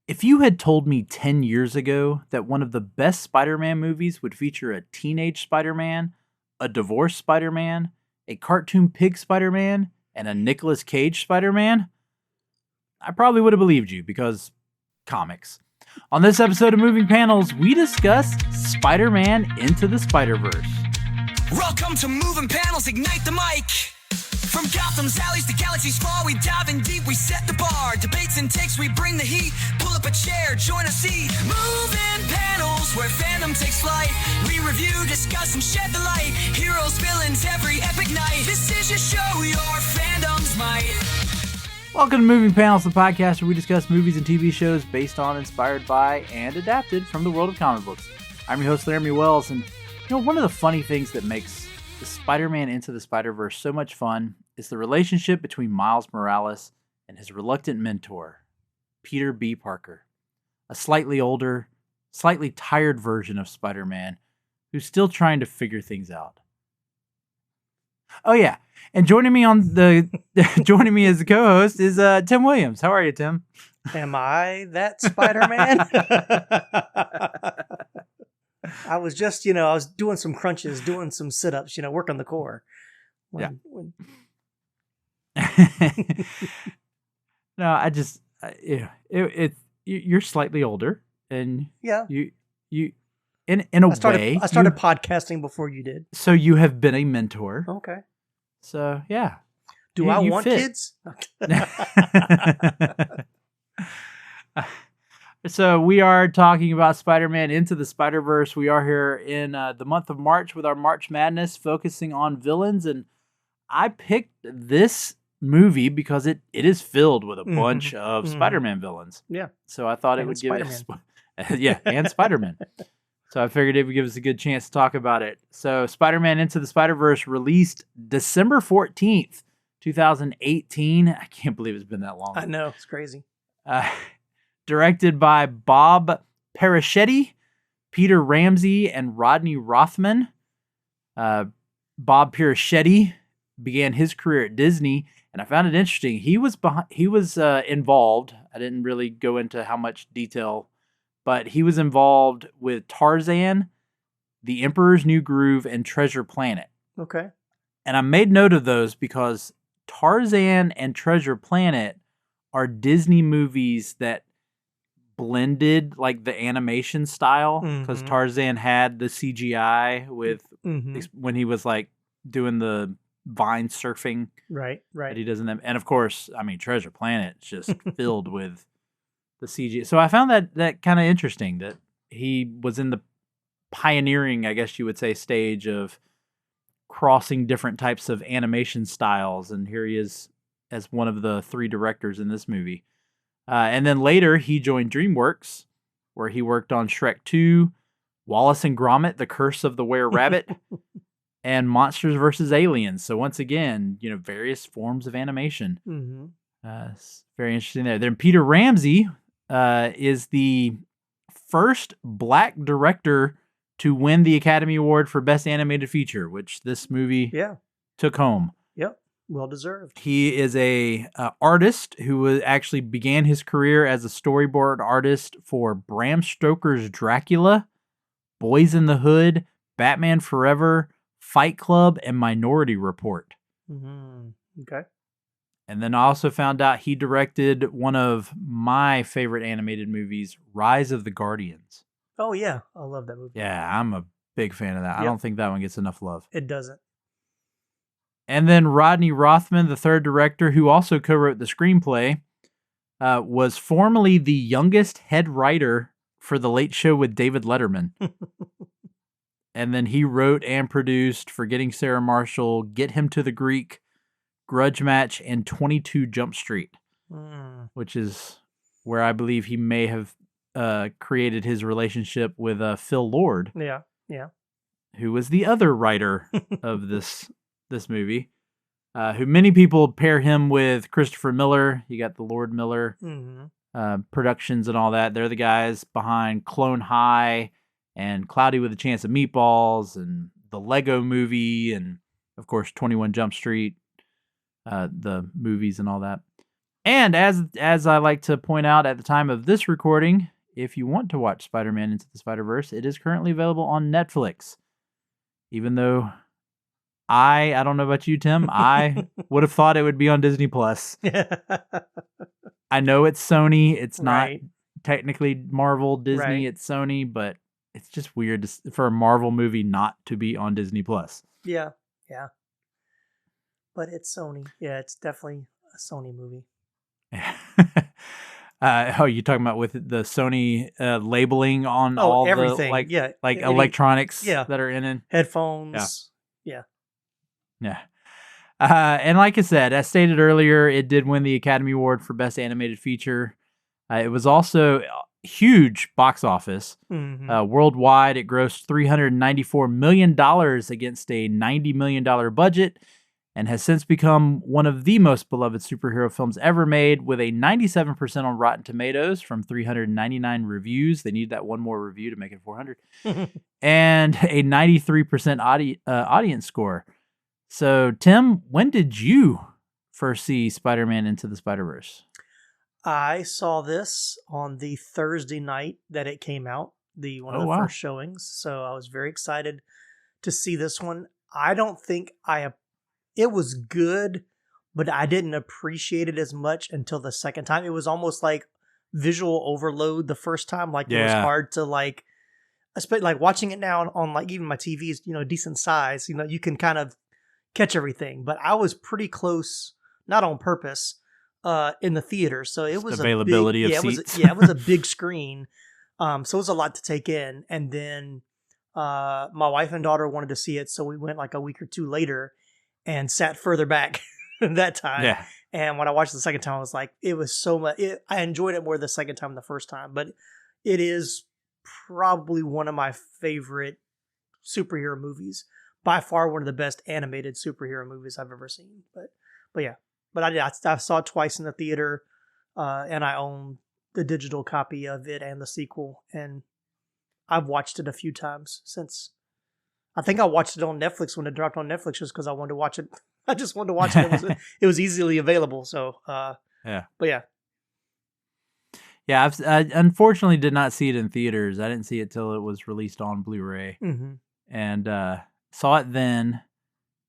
If you had told me 10 years ago that one of the best Spider-Man movies would feature a teenage Spider-Man, a divorced Spider-Man, a cartoon pig Spider-Man, and a Nicolas Cage Spider-Man, I probably would have believed you because comics. On this episode of Moving Panels, we discuss Spider-Man Into the Spider-Verse. Welcome to Moving Panels, ignite the mic. From Gotham's alleys to galaxy's far, we dive in deep, we set the bar. Debates and takes, we bring the heat. Pull up a chair, join a seat. Moving Panels, where fandom takes flight. We review, discuss, and shed the light. Heroes, villains, every epic night. This is your show, your fandom's might. Welcome to Moving Panels, the podcast where we discuss movies and TV shows based on, inspired by, and adapted from the world of comic books. I'm your host, Laramy Wells, and one of the funny things that makes the Spider-Man Into the Spider-Verse so much fun is the relationship between Miles Morales and his reluctant mentor, Peter B. Parker, a slightly older, slightly tired version of Spider-Man who's still trying to figure things out. Oh yeah, and joining me as a co-host is Tim Williams. How are you, Tim? Am I that Spider-Man? I was just, I was doing some crunches, doing some sit-ups, working the core. No, you're slightly older, and you in a way. I started podcasting before you did. So you have been a mentor. Okay. So yeah. Do I want kids? So we are talking about Spider-Man Into the Spider-Verse. We are here in the month of March with our March Madness, focusing on villains. And I picked this movie because it is filled with a bunch of Spider-Man villains. Yeah. So I thought it would give us... and Spider-Man. So I figured it would give us a good chance to talk about it. So Spider-Man Into the Spider-Verse released December 14th, 2018. I can't believe it's been that long. I know. It's crazy. Directed by Bob Persichetti, Peter Ramsey, and Rodney Rothman. Bob Persichetti began his career at Disney, and I found it interesting. He was involved. I didn't really go into how much detail, but he was involved with Tarzan, The Emperor's New Groove, and Treasure Planet. Okay. And I made note of those because Tarzan and Treasure Planet are Disney movies that blended like the animation style, because Tarzan had the CGI with when he was like doing the vine surfing, right that he does in them, and of course, I mean, Treasure Planet's just filled with the CGI. So I found that kind of interesting that he was in the pioneering, I guess you would say, stage of crossing different types of animation styles, and here he is as one of the three directors in this movie. And then later, he joined DreamWorks, where he worked on Shrek 2, Wallace and Gromit, The Curse of the Were-Rabbit, and Monsters vs. Aliens. So once again, various forms of animation. It's very interesting there. Then Peter Ramsey is the first Black director to win the Academy Award for Best Animated Feature, which this movie took home. Yep. Well deserved. He is a artist who actually began his career as a storyboard artist for Bram Stoker's Dracula, Boys in the Hood, Batman Forever, Fight Club, and Minority Report. Okay. And then I also found out he directed one of my favorite animated movies, Rise of the Guardians. Oh, yeah. I love that movie. Yeah, I'm a big fan of that. Yep. I don't think that one gets enough love. It doesn't. And then Rodney Rothman, the third director, who also co-wrote the screenplay, was formerly the youngest head writer for The Late Show with David Letterman. And then he wrote and produced Forgetting Sarah Marshall, Get Him to the Greek, Grudge Match, and 22 Jump Street, which is where I believe he may have created his relationship with Phil Lord. Yeah. Who was the other writer of this movie, who many people pair him with Christopher Miller. You got the Lord Miller productions and all that. They're the guys behind Clone High and Cloudy with a Chance of Meatballs and the Lego Movie and, of course, 21 Jump Street, the movies and all that. And as I like to point out at the time of this recording, if you want to watch Spider-Man Into the Spider-Verse, it is currently available on Netflix. Even though I don't know about you, Tim, I would have thought it would be on Disney Plus. I know it's Sony. It's not technically Marvel, Disney. It's Sony, but it's just weird for a Marvel movie not to be on Disney Plus. Yeah. But it's Sony. Yeah, it's definitely a Sony movie. You're talking about with the Sony labeling on all everything. The electronics that are in it, headphones. Yeah. And like I said, as stated earlier, it did win the Academy Award for Best Animated Feature. It was also huge box office. Worldwide, it grossed $394 million against a $90 million budget, and has since become one of the most beloved superhero films ever made, with a 97% on Rotten Tomatoes from 399 reviews. They need that one more review to make it 400. And a 93% audience score. So, Tim, when did you first see Spider-Man Into the Spider-Verse? I saw this on the Thursday night that it came out, one of the first showings. So I was very excited to see this one. I don't think it was good, but I didn't appreciate it as much until the second time. It was almost like visual overload the first time. Like it was hard to especially like watching it now on like even my TV is, decent size. You can kind of catch everything, but I was pretty close, not on purpose, in the theater. So it was availability of seats. It was a big screen. So it was a lot to take in. And then my wife and daughter wanted to see it, so we went like a week or two later and sat further back that time. Yeah. And when I watched it the second time, I was like, it was so much. I enjoyed it more the second time than the first time, but it is probably one of my favorite superhero movies. By far, one of the best animated superhero movies I've ever seen. But yeah, but I saw it twice in the theater, and I own the digital copy of it and the sequel, and I've watched it a few times since. I think I watched it on Netflix when it dropped on Netflix just because I wanted to watch it. I just wanted to watch it. It was easily available. So, yeah. But yeah. Yeah, I unfortunately did not see it in theaters. I didn't see it till it was released on Blu-ray. And saw it then.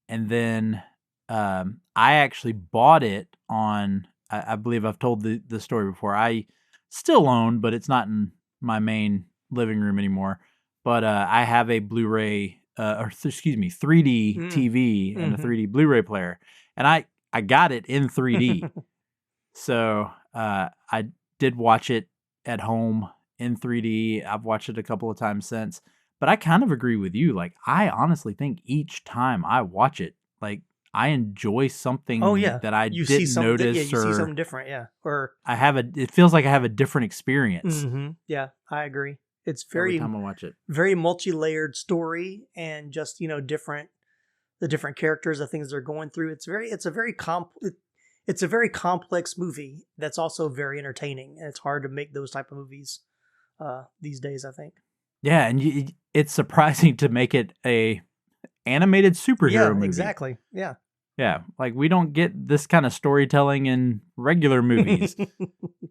And then I actually bought it on, I believe I've told the story before. I still own, but it's not in my main living room anymore. But I have a Blu-ray 3D TV and a 3D Blu-ray player, and I got it in 3D. So I did watch it at home in 3D. I've watched it a couple of times since, but I kind of agree with you. Like, I honestly think each time I watch it, like, I enjoy something that I didn't notice. You see something different, or it feels like I have a different experience. Yeah, I agree. It's very, every time I watch it, very multi-layered story, and just the different characters, the things they're going through. It's a very complex movie that's also very entertaining, and it's hard to make those type of movies these days, I think. Yeah, and it's surprising to make it a animated superhero movie. Exactly. Yeah, like we don't get this kind of storytelling in regular movies.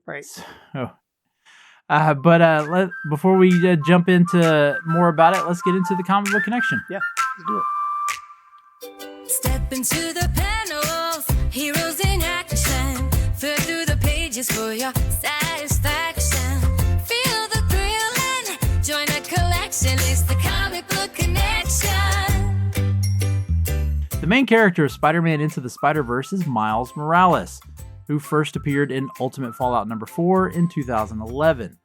Right. So, but before we jump into more about it, let's get into the comic book connection. Yeah, let's do it. Step into the panels, heroes in action. Flip through the pages for your satisfaction. Feel the thrill and join a collection. It's the comic book connection. The main character of Spider-Man Into the Spider-Verse is Miles Morales, who first appeared in Ultimate Fallout number 4 in 2011.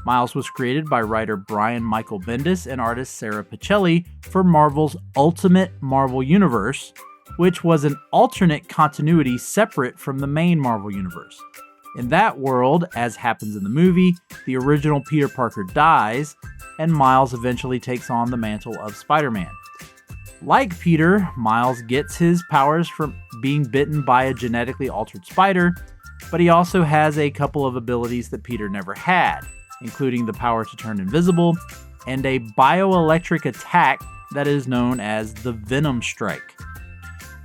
Miles was created by writer Brian Michael Bendis and artist Sarah Pichelli for Marvel's Ultimate Marvel Universe, which was an alternate continuity separate from the main Marvel Universe. In that world, as happens in the movie, the original Peter Parker dies, and Miles eventually takes on the mantle of Spider-Man. Like Peter, Miles gets his powers from being bitten by a genetically altered spider, but he also has a couple of abilities that Peter never had, including the power to turn invisible and a bioelectric attack that is known as the Venom Strike.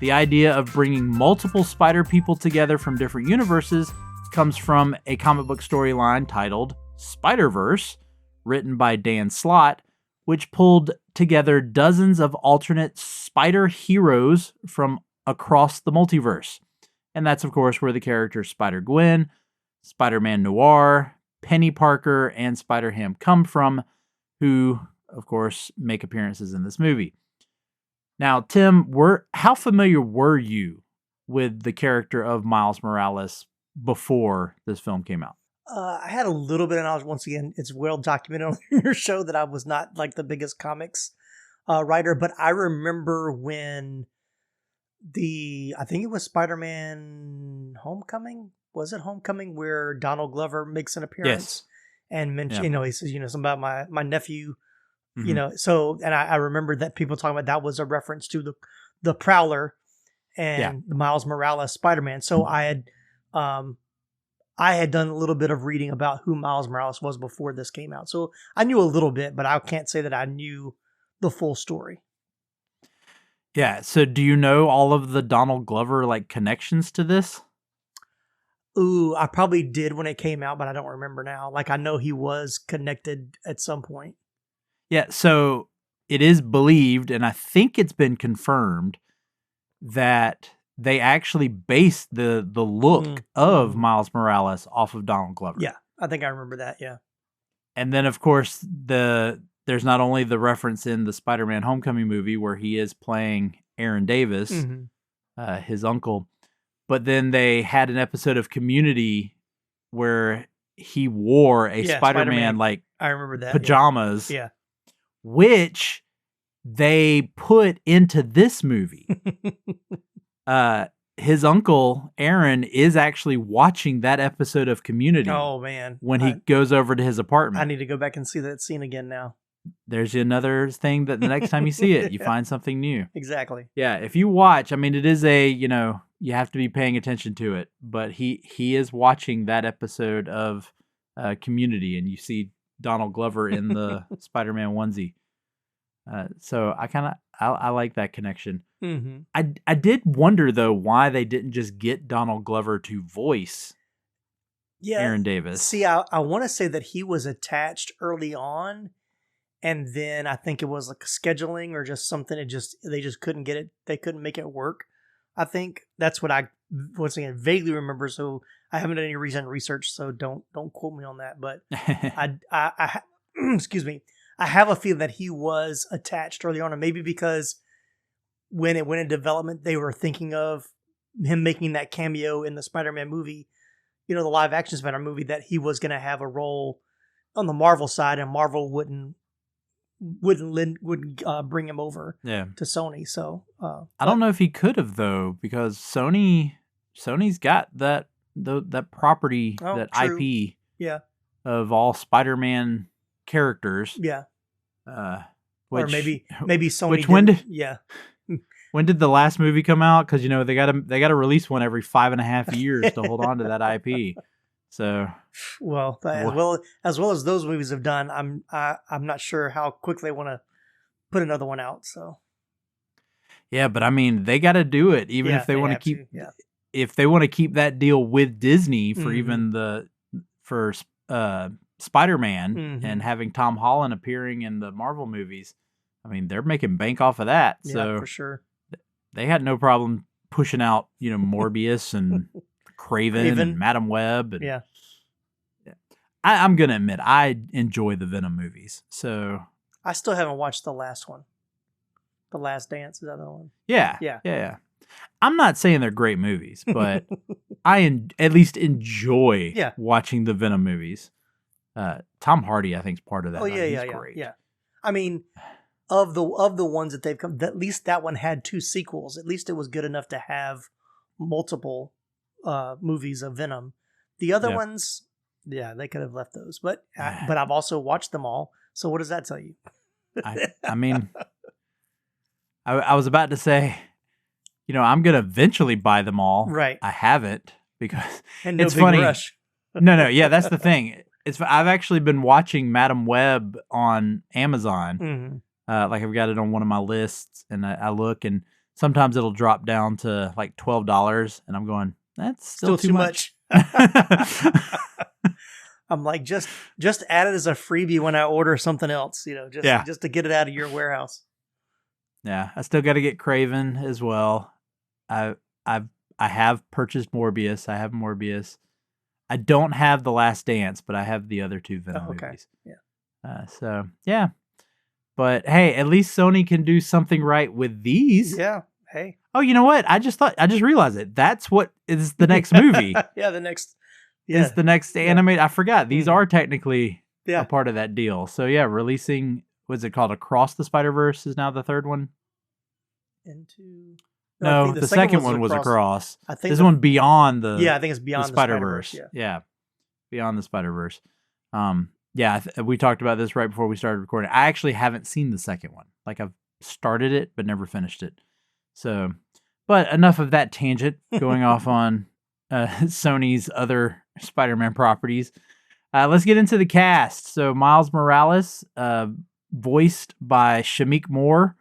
The idea of bringing multiple spider people together from different universes comes from a comic book storyline titled Spider-Verse, written by Dan Slott, which pulled together dozens of alternate spider heroes from across the multiverse. And that's, of course, where the characters Spider-Gwen, Spider-Man Noir, Peni Parker, and Spider-Ham come from, who, of course, make appearances in this movie. Now, Tim, how familiar were you with the character of Miles Morales before this film came out? I had a little bit of knowledge. Once again, it's well documented on your show that I was not like the biggest comics writer, but I remember when I think it was Spider-Man Homecoming. Was it Homecoming where Donald Glover makes an appearance and mention, he says, something about my nephew, so, and I remember that people talking about that was a reference to the Prowler and the Miles Morales Spider-Man. So I had done a little bit of reading about who Miles Morales was before this came out. So I knew a little bit, but I can't say that I knew the full story. Yeah. So do you know all of the Donald Glover connections to this? Ooh, I probably did when it came out, but I don't remember now. I know he was connected at some point. Yeah. So it is believed, and I think it's been confirmed, that they actually based the look of Miles Morales off of Donald Glover. Yeah, I think I remember that, yeah. And then, of course, there's not only the reference in the Spider-Man Homecoming movie where he is playing Aaron Davis, his uncle, but then they had an episode of Community where he wore a Spider-Man I remember that, pajamas, yeah. Which they put into this movie. His uncle Aaron is actually watching that episode of Community. Oh man! When he goes over to his apartment, I need to go back and see that scene again now. There's another thing that the next time you see it, you find something new. Exactly. Yeah, if you watch, it is you have to be paying attention to it. But he is watching that episode of Community, and you see Donald Glover in the Spider-Man onesie. So I like that connection. Mm-hmm. I did wonder though why they didn't just get Donald Glover to voice Aaron Davis. See, I want to say that he was attached early on, and then I think it was scheduling or just something. They just couldn't get it. They couldn't make it work. I think that's what I once again vaguely remember. So I haven't done any recent research, so don't quote me on that. But I excuse me. I have a feeling that he was attached early on, and maybe because when it went in development, they were thinking of him making that cameo in the Spider-Man movie, the live action Spider-Man movie, that he was going to have a role on the Marvel side, and Marvel wouldn't bring him over to Sony. So I don't know if he could have though, because Sony's got that property, that true. IP, of all Spider-Man characters. Yeah. Which, or maybe Sony. Which when did the last movie come out? Because they gotta release one every 5.5 years to hold on to that IP. So as well as those movies have done, I'm not sure how quick they want to put another one out. So yeah, but they got to do it, even if they want to keep. If they want to keep that deal with Disney for for Spider-Man and having Tom Holland appearing in the Marvel movies, they're making bank off of that. Yeah, so for sure. They had no problem pushing out, Morbius and Craven and Madam Web. And, I'm going to admit, I enjoy the Venom movies. So I still haven't watched the last one. The Last Dance, is that the one? Yeah. I'm not saying they're great movies, but I at least enjoy watching the Venom movies. Tom Hardy, I think, is part of that. Oh yeah, He's great. Yeah. Of the ones that they've come, at least that one had 2 sequels. At least it was good enough to have multiple movies of Venom. The other ones, they could have left those. But I've also watched them all. So what does that tell you? I was about to say, I'm gonna eventually buy them all. Right. I haven't because it's funny. Rush. No, yeah, that's the thing. I've actually been watching Madam Web on Amazon. Mm-hmm. I've got it on one of my lists, and I look, and sometimes it'll drop down to like $12, and I'm going, that's still too much. I'm like, just add it as a freebie when I order something else, just to get it out of your warehouse. Yeah, I still got to get Craven as well. I have purchased Morbius. I have Morbius. I don't have The Last Dance, but I have the other two Venom movies. Yeah. So yeah, but hey, at least Sony can do something right with these. Yeah. Hey. Oh, you know what? I just realized it. That's what is the next movie. Is the next animated. I forgot. These are technically a part of that deal. So yeah, releasing, what's it called? Across the Spider-Verse is now the third one. No, the second one was Across. I think this one Beyond the. Yeah, I think it's Beyond the Spider-Verse. Yeah, Beyond the Spider-Verse. We talked about this right before we started recording. I actually haven't seen the second one. Like, I've started it but never finished it. So, but enough of that tangent going off on Sony's other Spider-Man properties. Let's get into the cast. So Miles Morales, voiced by Shamik Moore,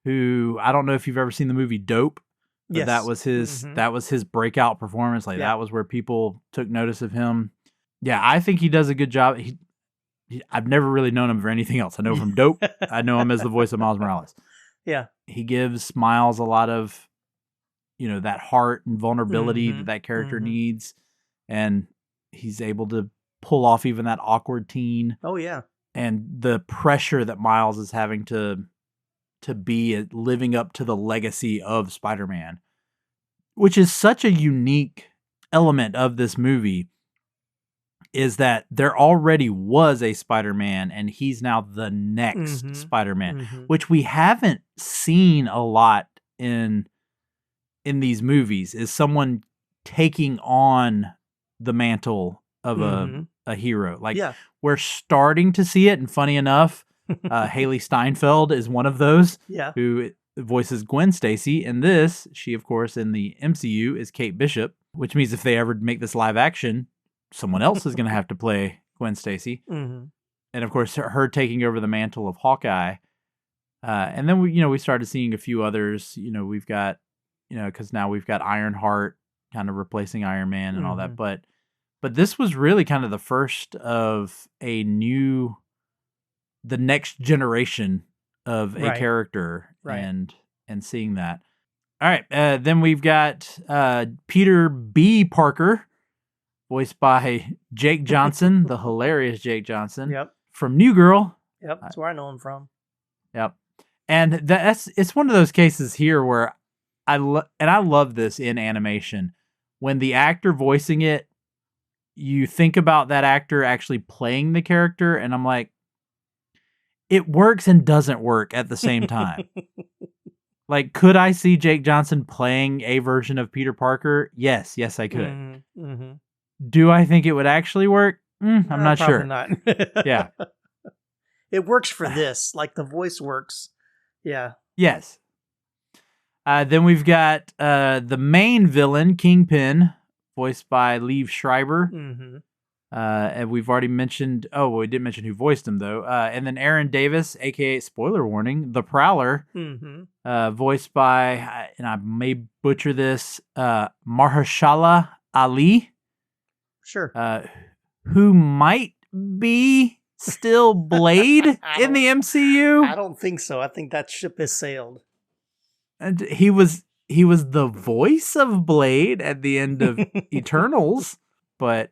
who, I don't know if you've ever seen the movie Dope. But yes. That was his breakout performance. Like that was where people took notice of him. Yeah, I think he does a good job. I've never really known him for anything else. I know from Dope. I know him as the voice of Miles Morales. Yeah. He gives Miles a lot of, that heart and vulnerability that character needs. And he's able to pull off even that awkward teen. Oh, yeah. And the pressure that Miles is having to be living up to the legacy of Spider-Man, which is such a unique element of this movie, is that there already was a Spider-Man and he's now the next Spider-Man, which we haven't seen a lot in these movies, is someone taking on the mantle of a hero. Like, we're starting to see it, and funny enough, Haley Steinfeld is one of those who voices Gwen Stacy. And this, she, of course, in the MCU is Kate Bishop, which means if they ever make this live action, someone else is going to have to play Gwen Stacy. And of course, her taking over the mantle of Hawkeye. And then we started seeing a few others. We've got, because now we've got Ironheart kind of replacing Iron Man and all that. But this was really kind of the first of the next generation of a character, and seeing that. All right, then we've got Peter B. Parker, voiced by Jake Johnson, the hilarious Jake Johnson. Yep. From New Girl. Yep, that's where I know him from. Yep. And it's one of those cases here where I love this in animation. When the actor voicing it, you think about that actor actually playing the character, and I'm like, it works and doesn't work at the same time. Like, could I see Jake Johnson playing a version of Peter Parker? Yes, I could. Do I think it would actually work? I'm not sure. Not. Yeah. It works for this. Like, the voice works. Yeah. Yes. Then we've got the main villain, Kingpin, voiced by Liev Schreiber. And we've already mentioned, we didn't mention who voiced him, though. And then Aaron Davis, a.k.a. spoiler warning, the Prowler, voiced by, and I may butcher this, Mahershala Ali. Sure. Who might be still Blade in the MCU? I don't think so. I think that ship has sailed. And he was the voice of Blade at the end of Eternals, but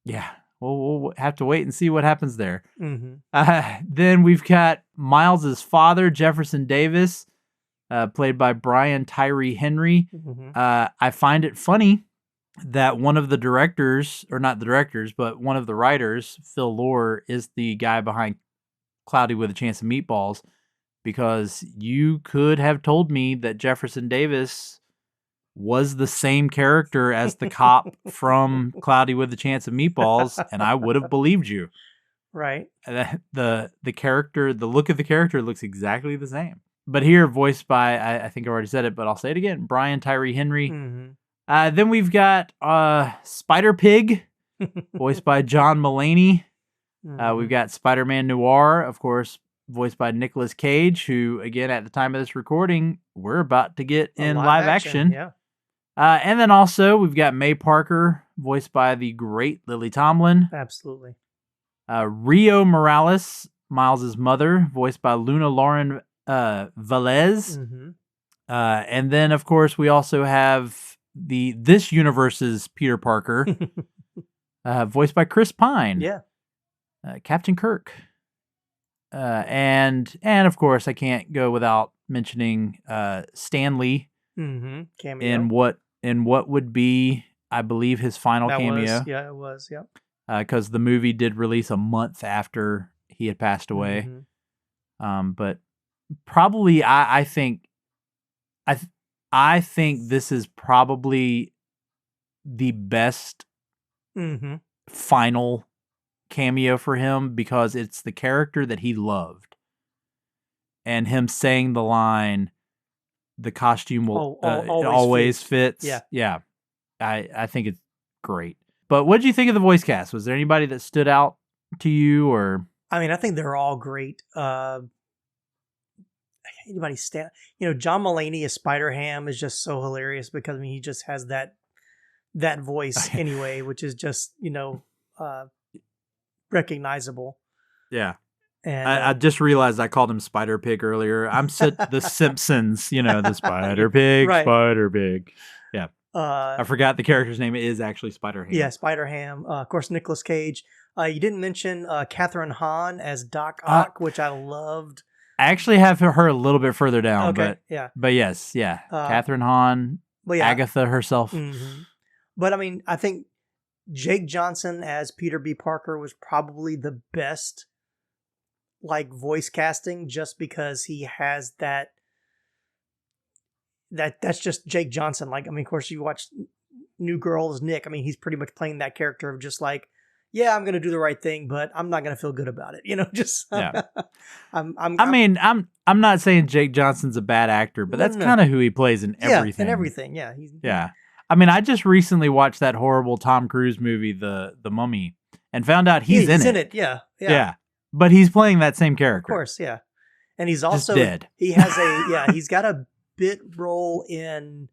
yeah, we'll have to wait and see what happens there. Then we've got Miles's father, Jefferson Davis, played by Brian Tyree Henry. I find it funny that one of the directors, or not the directors, but one of the writers, Phil Lord, is the guy behind Cloudy with a Chance of Meatballs, because you could have told me that Jefferson Davis was the same character as the cop from Cloudy with a Chance of Meatballs, and I would have believed you. Right. The character, the look of the character looks exactly the same. But here, voiced by, I think I already said it, but I'll say it again, Brian Tyree Henry. Then we've got Spider-Pig, voiced by John Mulaney. We've got Spider-Man Noir, of course, voiced by Nicolas Cage, who, again, at the time of this recording, we're about to get in live live action. Yeah. And then also, we've got May Parker, voiced by the great Lily Tomlin. Absolutely. Rio Morales, Miles' mother, voiced by Luna Lauren Velez. Mm-hmm. And then, of course, we also have this universe's Peter Parker, voiced by Chris Pine. Yeah. Captain Kirk. And of course, I can't go without mentioning Stan Lee Cameo. in what would be, I believe, his final cameo. It was. Yep. Because the movie did release a month after he had passed away. Mm-hmm. But probably, I think this is probably the best final cameo for him, because it's the character that he loved, and him saying the line, "The costume will always fits." Yeah. I think it's great. But what did you think of the voice cast? Was there anybody that stood out to you, or? I mean, I think they're all great. Anybody stand? John Mulaney as Spider-Ham is just so hilarious, because he just has that voice anyway, which is just recognizable. Yeah. And I just realized I called him Spider Pig earlier. I'm the Simpsons, the Spider Pig, right. Spider Pig. Yeah. I forgot the character's name is actually Spider-Ham. Yeah, Spider-Ham. Of course, Nicolas Cage. You didn't mention Catherine Hahn as Doc Ock, which I loved. I actually have her a little bit further down. Okay, but yes, yeah. Catherine Hahn, Agatha herself. Mm-hmm. But I mean, I think Jake Johnson as Peter B. Parker was probably the best voice casting, just because he has that's just Jake Johnson. Of course, you watch New Girl as Nick. I mean, he's pretty much playing that character of just yeah, I'm going to do the right thing, but I'm not going to feel good about it. Yeah. I'm not saying Jake Johnson's a bad actor, but that's kind of who he plays in everything. Yeah, in everything. Yeah. Yeah. I mean, I just recently watched that horrible Tom Cruise movie, The Mummy, and found out he's in it. Yeah. Yeah. But he's playing that same character. Of course, yeah. And he's also just dead. He has he's got a bit role in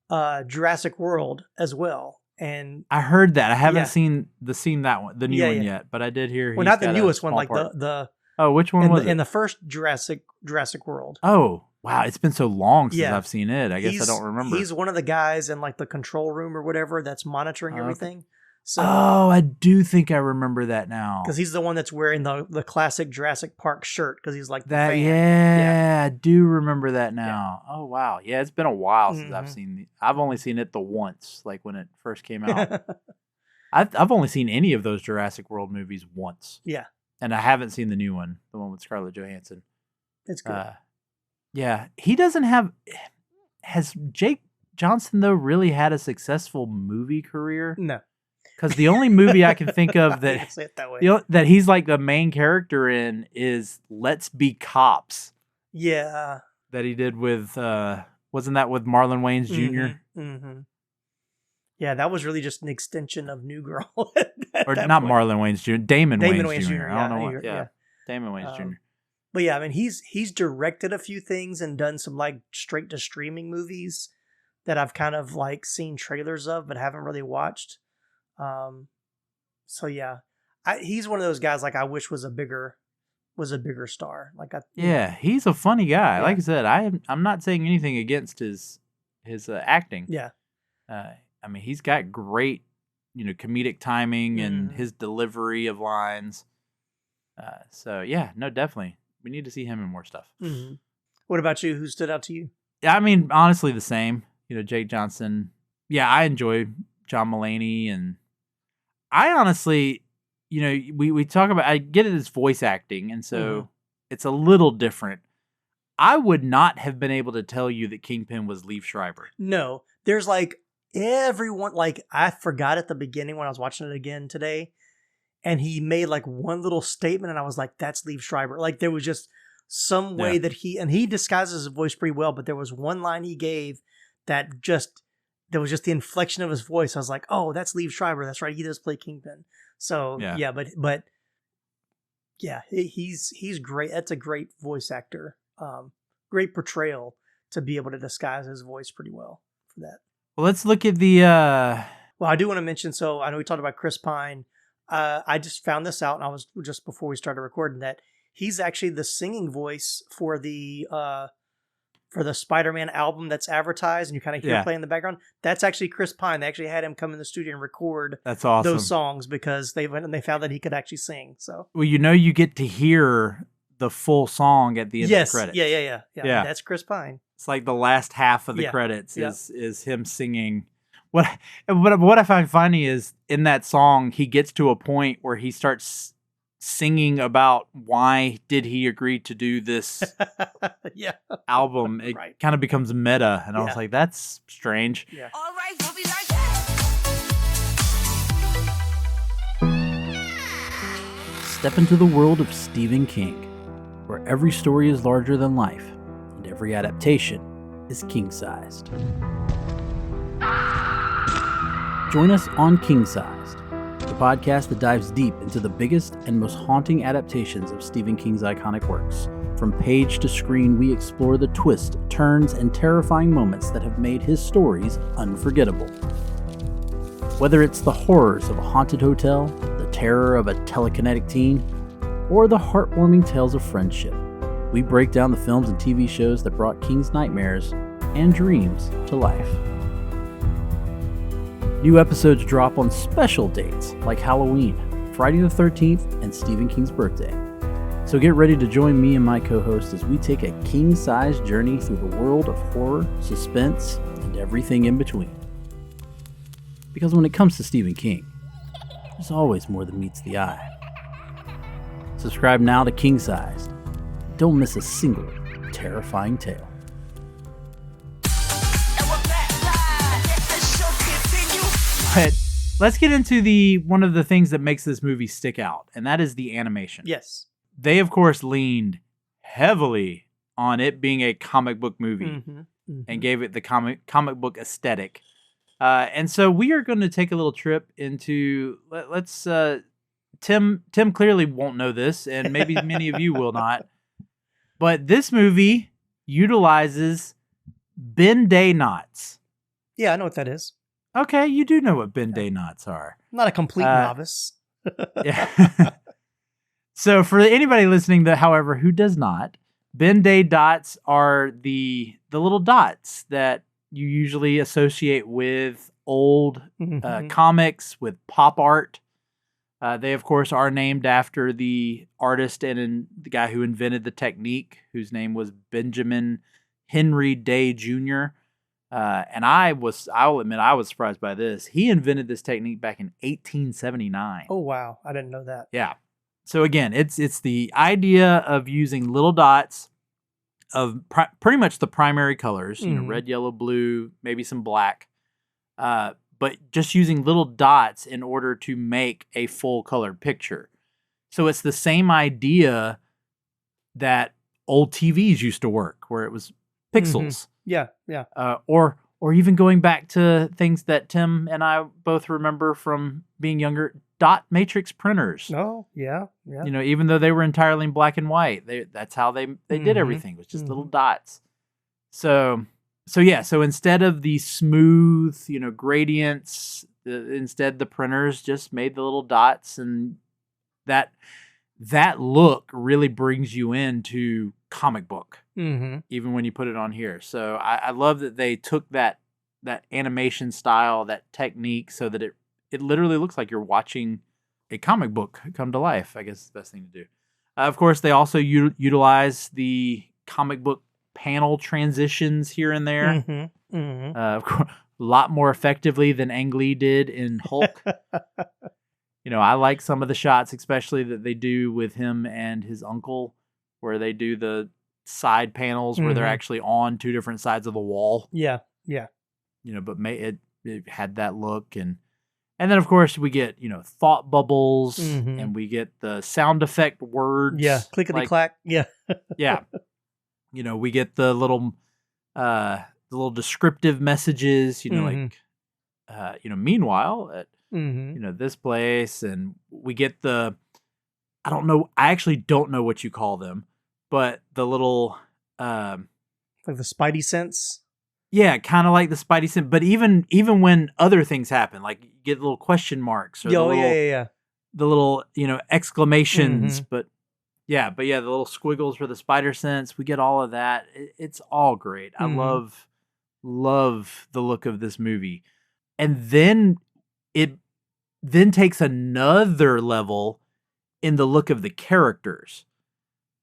Jurassic World as well. And I heard that. I haven't seen that one, the new one yet, but I did hear. Well, not the newest one, the Oh, which one was it? In the first Jurassic World. Oh, wow! It's been so long since I've seen it. I guess I don't remember. He's one of the guys in the control room or whatever that's monitoring everything. So, I do think I remember that now. Because he's the one that's wearing the classic Jurassic Park shirt, because he's like that. Fan. Yeah, I do remember that now. Yeah. Oh wow, yeah, it's been a while since I've seen. I've only seen it the once, when it first came out. I've only seen any of those Jurassic World movies once. Yeah, and I haven't seen the new one, the one with Scarlett Johansson. It's good. Yeah, he doesn't have. Has Jake Johnson though really had a successful movie career? No. Because the only movie I can think of that say it that way. That he's the main character in is Let's Be Cops. Yeah. That he did with, wasn't that with Marlon Wayans Jr.? Mm-hmm. Yeah, that was really just an extension of New Girl. Or not point. Marlon Wayans Jr., Damon Wayans Jr. I don't know what. Yeah. Damon Wayans Jr. But yeah, I mean, he's directed a few things and done some straight to streaming movies that I've kind of seen trailers of but haven't really watched. So yeah, he's one of those guys I wish was a bigger star. He's a funny guy. Yeah. Like I said, I'm not saying anything against his acting. Yeah. I mean, he's got great, comedic timing and his delivery of lines. So yeah, no, definitely. We need to see him in more stuff. Mm-hmm. What about you? Who stood out to you? Yeah, I mean, honestly, the same. Jake Johnson. Yeah, I enjoy John Mulaney, and I honestly, we talk about, I get it as voice acting, and so it's a little different. I would not have been able to tell you that Kingpin was Liev Schreiber. No, there's everyone, I forgot at the beginning when I was watching it again today, and he made one little statement, and I was like, that's Liev Schreiber. There was just some way that he disguises his voice pretty well, but there was one line he gave that there was just the inflection of his voice. I was like, oh, that's Liev Schreiber. That's right. He does play Kingpin. So yeah but Yeah, he's great. That's a great voice actor. Great portrayal to be able to disguise his voice pretty well for that. Well, let's look at the. Well, I do want to mention. So I know we talked about Chris Pine. I just found this out, and I was just before we started recording that he's actually the singing voice for the Spider-Man album that's advertised, and you kind of hear play in the background. That's actually Chris Pine. They actually had him come in the studio and record That's awesome. those songs because they went and they found that he could actually sing. So well, you get to hear the full song at the end of the credits. Yeah. That's Chris Pine. It's like the last half of the credits is him singing. What I find funny is in that song he gets to a point where he starts singing about why did he agree to do this album. It kind of becomes meta, and I was like, that's strange. All right, we'll be right back. Step into the world of Stephen King, where every story is larger than life and every adaptation is king-sized. Join us on King-Sized, the podcast that dives deep into the biggest and most haunting adaptations of Stephen King's iconic works. From page to screen, we explore the twists, turns, and terrifying moments that have made his stories unforgettable. Whether it's the horrors of a haunted hotel, the terror of a telekinetic teen, or the heartwarming tales of friendship, we break down the films and TV shows that brought King's nightmares and dreams to life. New episodes drop on special dates like Halloween, Friday the 13th, and Stephen King's birthday. So get ready to join me and my co-host as we take a king-sized journey through the world of horror, suspense, and everything in between. Because when it comes to Stephen King, there's always more than meets the eye. Subscribe now to King-Sized. Don't miss a single terrifying tale. But let's get into one of the things that makes this movie stick out, and that is the animation. Yes. They, of course, leaned heavily on it being a comic book movie and gave it the comic book aesthetic. And so we are going to take a little trip into, let's Tim clearly won't know this, and maybe many of you will not, but this movie utilizes Ben-Day knots. Yeah, I know what that is. Okay, you do know what Ben-Day knots are. I'm not a complete novice. Yeah. So for anybody listening, however, who does not, Ben-Day dots are the little dots that you usually associate with old comics, with pop art. They, of course, are named after the artist and the guy who invented the technique, whose name was Benjamin Henry Day Jr. And I'll admit, I was surprised by this. He invented this technique back in 1879. Oh, wow. I didn't know that. Yeah. So again, it's the idea of using little dots of pretty much the primary colors, red, yellow, blue, maybe some black, but just using little dots in order to make a full colored picture. So it's the same idea that old TVs used to work, where it was pixels. Yeah. Or even going back to things that Tim and I both remember from being younger, dot matrix printers. Oh, yeah. Even though they were entirely in black and white, that's how they did everything. It was just little dots. So instead of the smooth, gradients, instead the printers just made the little dots, and that look really brings you into comic book, even when you put it on here. So I love that they took that animation style, that technique, so that it literally looks like you're watching a comic book come to life, I guess is the best thing to do. Of course, they also utilize the comic book panel transitions here and there. Of course, a lot more effectively than Ang Lee did in Hulk. I like some of the shots, especially that they do with him and his uncle, where they do the side panels where they're actually on two different sides of the wall. Yeah. But it had that look, and then of course we get thought bubbles, and we get the sound effect words. Yeah, clickety clack. Yeah, yeah. We get the little descriptive messages. Meanwhile at this place, and we get the I don't know. I actually don't know what you call them, but the little, Like the Spidey sense. yeah, kind of like the Spidey sense. But even when other things happen, like you get little question marks or Yeah. the little, exclamations. Mhm. But yeah, the little squiggles for the spider sense. We get all of that. It's all great. I Mhm. love the look of this movie. And then it then takes another level in the look of the characters,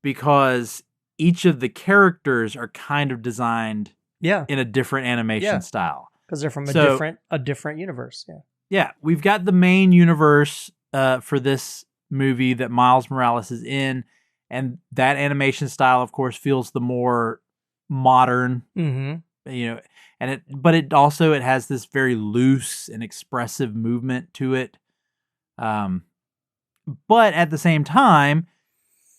because each of the characters are kind of designed Yeah. in a different animation Yeah. style. Because they're from So a different universe. Yeah. yeah, we've got the main universe for this movie that Miles Morales is in, and that animation style, of course, feels the more modern, Mm-hmm. but it also it has this very loose and expressive movement to it. But at the same time,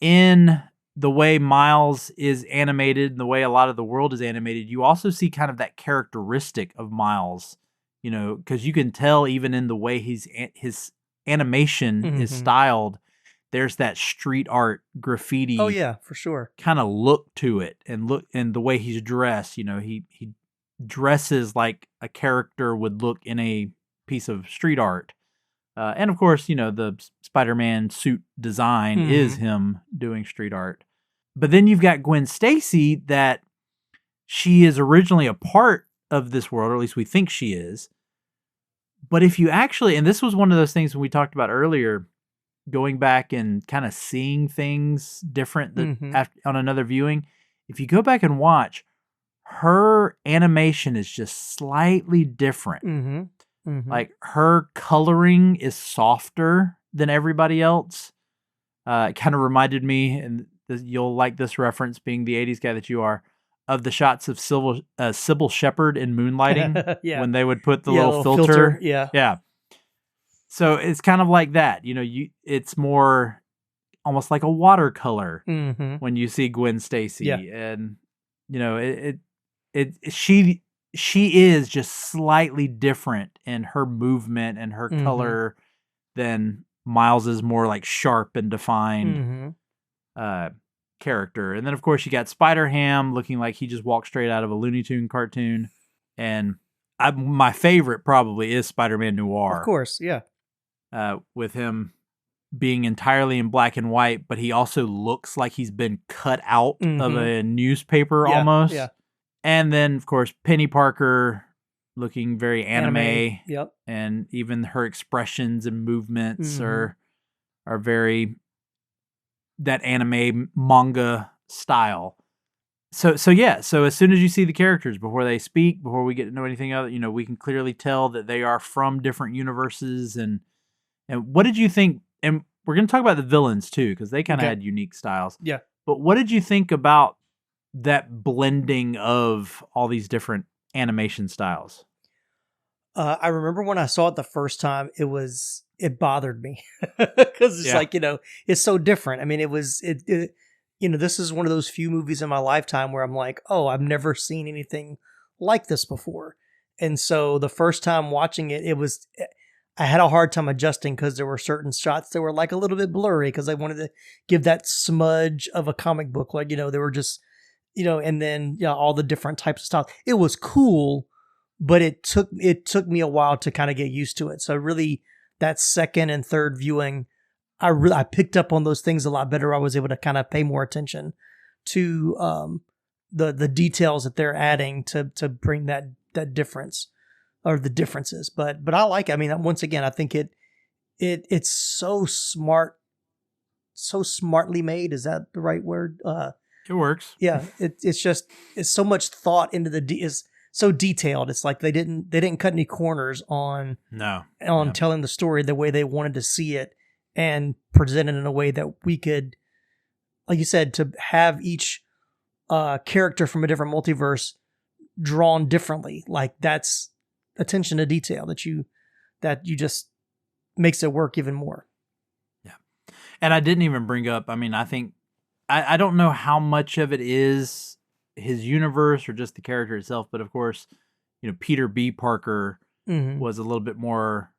in the way Miles is animated and the way a lot of the world is animated, you also see kind of that characteristic of Miles, because you can tell even in the way his animation is Mhm. styled, there's that street art graffiti Oh yeah, for sure. kind of look to it, and the way he's dressed, he dresses like a character would look in a piece of street art. And of course, the Spider-Man suit design is Mhm. him doing street art. But then you've got Gwen Stacy, that she is originally a part of this world, or at least we think she is. But if you actually, and this was one of those things when we talked about earlier, going back and kind of seeing things different Mhm. on another viewing, if you go back and watch, her animation is just slightly different. Mhm. Mhm. Like, her coloring is softer than everybody else. It kind of reminded me, and you'll like this reference being the 80s guy that you are, of the shots of Sybil Shepherd in Moonlighting Yeah. when they would put the Yeah, little filter. Yeah. Yeah. So it's kind of like that. It's more almost like a watercolor Mm-hmm. when you see Gwen Stacy. Yeah. And, she is just slightly different in her movement and her Mhm. color than Miles is more like sharp and defined Mhm. character. And then of course you got Spider-Ham looking like he just walked straight out of a Looney Tune cartoon. And my favorite probably is Spider-Man Noir. Of course, yeah. With him being entirely in black and white, but he also looks like he's been cut out of a newspaper Yeah, almost. yeah. And then, of course, Peni Parker looking very anime. Yep. And even her expressions and movements Mhm. are very that anime manga style. So yeah. So as soon as you see the characters, before they speak, before we get to know anything other, we can clearly tell that they are from different universes. And what did you think? And we're going to talk about the villains too, because they kind of Okay. had unique styles. Yeah. But what did you think about that blending of all these different animation styles? I remember when I saw it the first time, it bothered me because it's Yeah. like, it's so different. I mean, this is one of those few movies in my lifetime where I'm like, oh, I've never seen anything like this before. And so the first time watching it, I had a hard time adjusting because there were certain shots that were like a little bit blurry because I wanted to give that smudge of a comic book. Like, they were just, and then all the different types of styles. It was cool, but it took me a while to kind of get used to it. So really, that second and third viewing, I picked up on those things a lot better. I was able to kind of pay more attention to the details that they're adding to bring that difference or the differences. But I like it. I mean, once again, I think it's so smart, so smartly made. Is that the right word? It works. Yeah, it's so much thought into is so detailed. It's like they didn't cut any corners on telling the story the way they wanted to see it and present it in a way that we could, like you said, to have each character from a different multiverse drawn differently. Like, that's attention to detail that you just makes it work even more. Yeah. And I didn't even bring up, I mean, I think I don't know how much of it is his universe or just the character itself, but of course, Peter B. Parker was a little bit more,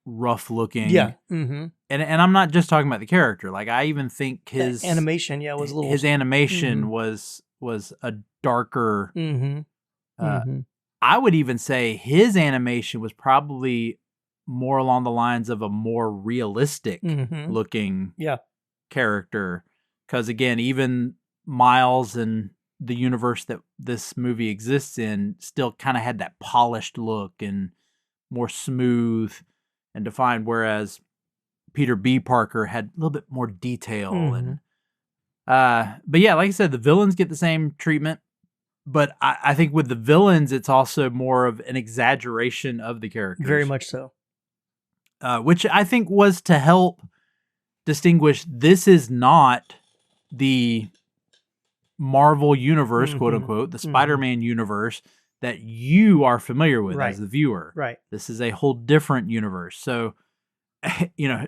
rough looking. Yeah. Mm-hmm. And I'm not just talking about the character. Like I even think his animation, was a little. His animation Mhm. was a darker. Mm-hmm. Mm-hmm. I would even say his animation was probably more along the lines of a more realistic Mm-hmm. looking Yeah. character. Because again, even Miles and the universe that this movie exists in still kind of had that polished look and more smooth and defined, whereas Peter B. Parker had a little bit more detail. Mm-hmm. But yeah, like I said, the villains get the same treatment. But I think with the villains, it's also more of an exaggeration of the characters. Very much so. Which I think was to help distinguish this is not the Marvel universe, quote unquote, the Spider-Man universe that you are familiar with as the viewer. Right. This is a whole different universe. So,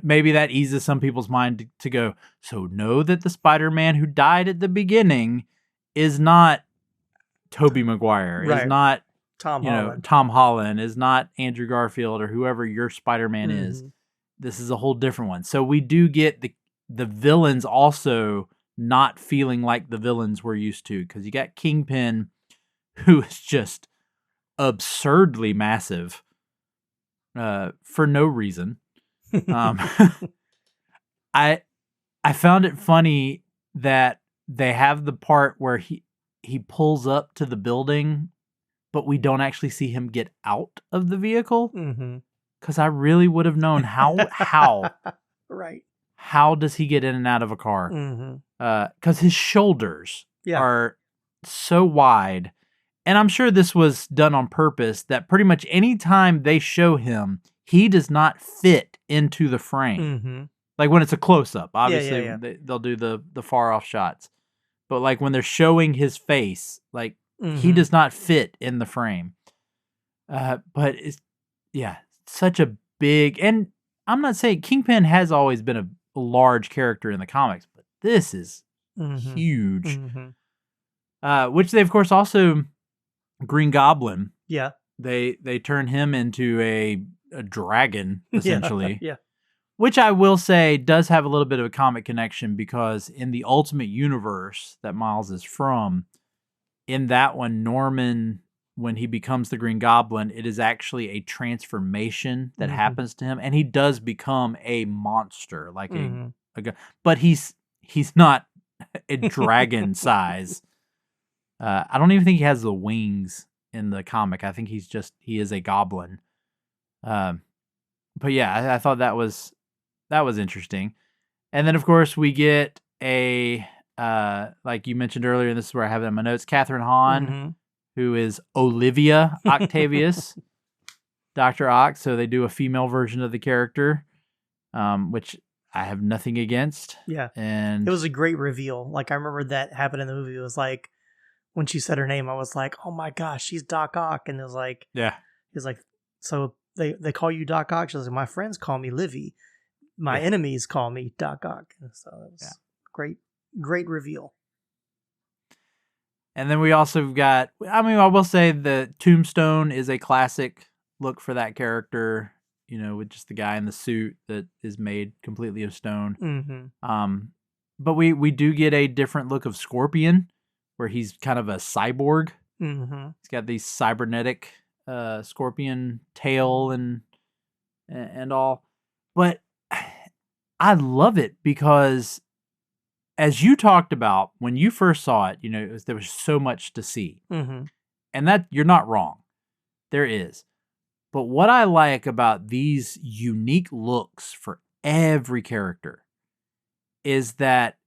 maybe that eases some people's mind to go, so know that the Spider-Man who died at the beginning is not Tobey Maguire, is not Tom Holland. Tom Holland, is not Andrew Garfield or whoever your Spider-Man is. This is a whole different one. So we do get the villains also not feeling like the villains we're used to, because you got Kingpin, who is just absurdly massive for no reason. I found it funny that they have the part where he pulls up to the building, but we don't actually see him get out of the vehicle. Because I really would have known how. Right. How does he get in and out of a car? Because his shoulders are so wide. And I'm sure this was done on purpose, that pretty much any time they show him, he does not fit into the frame. Like when it's a close-up, obviously they'll do the far-off shots. But like when they're showing his face, like he does not fit in the frame. But it's, such a big, and I'm not saying Kingpin has always been a large character in the comics, but this is huge. Which they, of course, also Green Goblin. Yeah. They turn him into a dragon, essentially. Yeah. Which I will say does have a little bit of a comic connection, because in the Ultimate Universe that Miles is from, in that one, Norman, when he becomes the Green Goblin, it is actually a transformation that happens to him, and he does become a monster, like but he's not a dragon size. I don't even think he has the wings in the comic. I think he is a goblin. But yeah, I thought that was interesting. And then of course we get a like you mentioned earlier, and this is where I have it in my notes, Catherine Hahn, who is Olivia Octavius, Dr. Ock. So they do a female version of the character, which I have nothing against. Yeah. And it was a great reveal. Like, I remember that happened in the movie. It was like, when she said her name, I was like, oh my gosh, she's Doc Ock. And it was like, so they call you Doc Ock? She was like, my friends call me Livy. My enemies call me Doc Ock. And so it was great reveal. And then we also got, I will say the Tombstone is a classic look for that character, with just the guy in the suit that is made completely of stone. But we do get a different look of Scorpion, where he's kind of a cyborg. He's got these cybernetic scorpion tail and all. But I love it because, as you talked about when you first saw it, there was so much to see. And that, you're not wrong. There is. But what I like about these unique looks for every character is that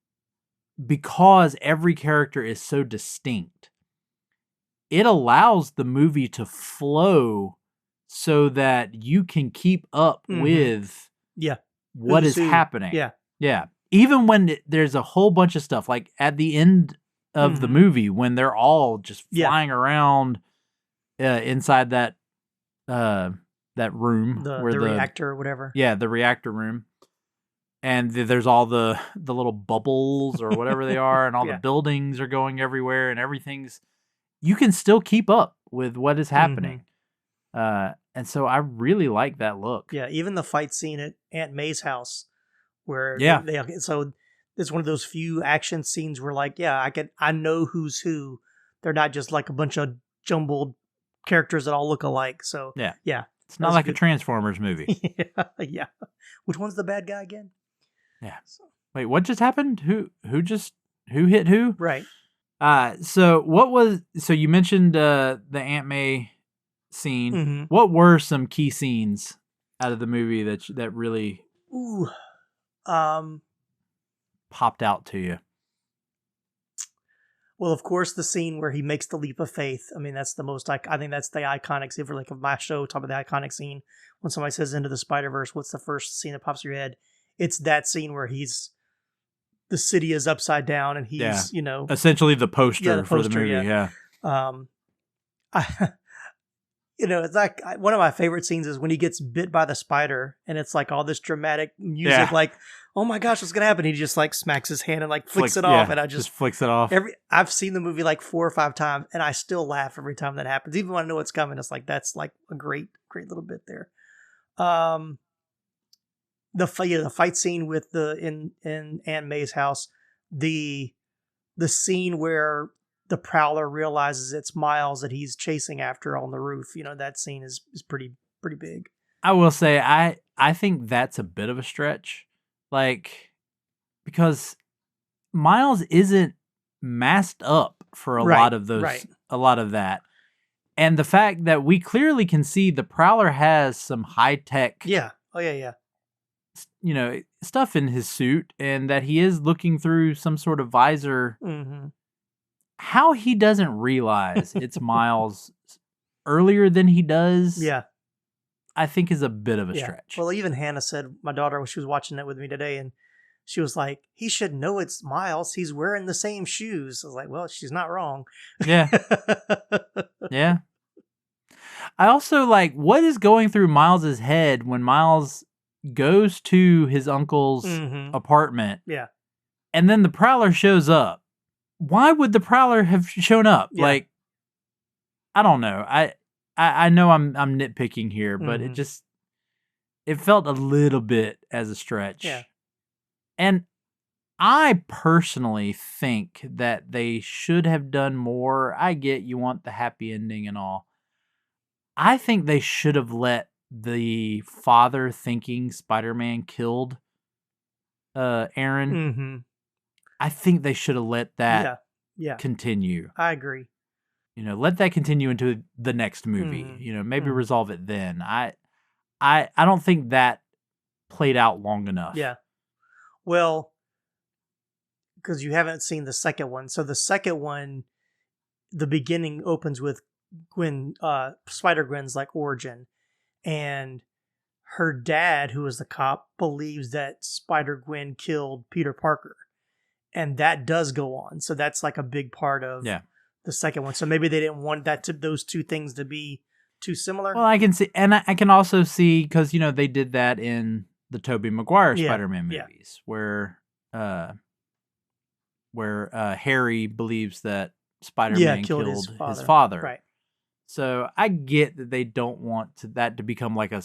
because every character is so distinct, it allows the movie to flow so that you can keep up with what is happening. Yeah. Even when there's a whole bunch of stuff, like at the end of the movie, when they're all just flying around inside that room, the where the reactor or whatever. Yeah, the reactor room. And there's all the little bubbles or whatever they are, and all the buildings are going everywhere, and everything's, you can still keep up with what is happening. And And so I really like that look. Yeah, even the fight scene at Aunt May's house, where so it's one of those few action scenes where like, I know who's who. They're not just like a bunch of jumbled characters that all look alike. So yeah, it's not like a Transformers movie. yeah. Which one's the bad guy again? Yeah. Wait, what just happened? Who hit who? Right. So you mentioned the Aunt May scene. Mm-hmm. What were some key scenes out of the movie that really popped out to you? Well, of course, the scene where he makes the leap of faith. I mean, that's the most. I think that's the iconic scene for like of my show. Talk about the iconic scene when somebody says "Into the Spider-Verse." What's the first scene that pops in your head? It's that scene where the city is upside down and he's essentially the poster for the movie. Yeah. It's like one of my favorite scenes is when he gets bit by the spider and it's like all this dramatic music, like, oh my gosh, what's gonna happen? He just like smacks his hand and like flicks it off, and I just flicks it off. I've seen the movie like 4 or 5 times, and I still laugh every time that happens, even when I know what's coming. It's like that's like a great little bit there. The fight scene with in Aunt May's house, the scene where the Prowler realizes it's Miles that he's chasing after on the roof. That scene is pretty big. I will say I think that's a bit of a stretch, like, because Miles isn't masked up for a lot of those, a lot of that, and the fact that we clearly can see the Prowler has some high tech, stuff in his suit, and that he is looking through some sort of visor. Mm-hmm. How he doesn't realize it's Miles earlier than he does, I think is a bit of a stretch. Well, even Hannah said, my daughter, when she was watching that with me today, and she was like, he should know it's Miles. He's wearing the same shoes. I was like, well, she's not wrong. Yeah. Yeah. I also like what is going through Miles's head when Miles goes to his uncle's apartment. Yeah. And then the Prowler shows up. Why would the Prowler have shown up? Yeah. Like, I don't know. I know I'm nitpicking here, but it felt a little bit as a stretch. Yeah. And I personally think that they should have done more. I get you want the happy ending and all. I think they should have let the father thinking Spider-Man killed Aaron. Mm-hmm. I think they should have let that continue. I agree. Let that continue into the next movie. Maybe resolve it then. I don't think that played out long enough. Yeah. Well, because you haven't seen the second one. So the second one, the beginning opens with Spider-Gwen's like origin, and her dad, who is the cop, believes that Spider-Gwen killed Peter Parker. And that does go on. So that's like a big part of the second one. So maybe they didn't want those two things to be too similar. Well, I can see, and I can also see, because, they did that in the Tobey Maguire Spider-Man movies, where Harry believes that Spider-Man killed his father. Right. So I get that they don't want that to become like a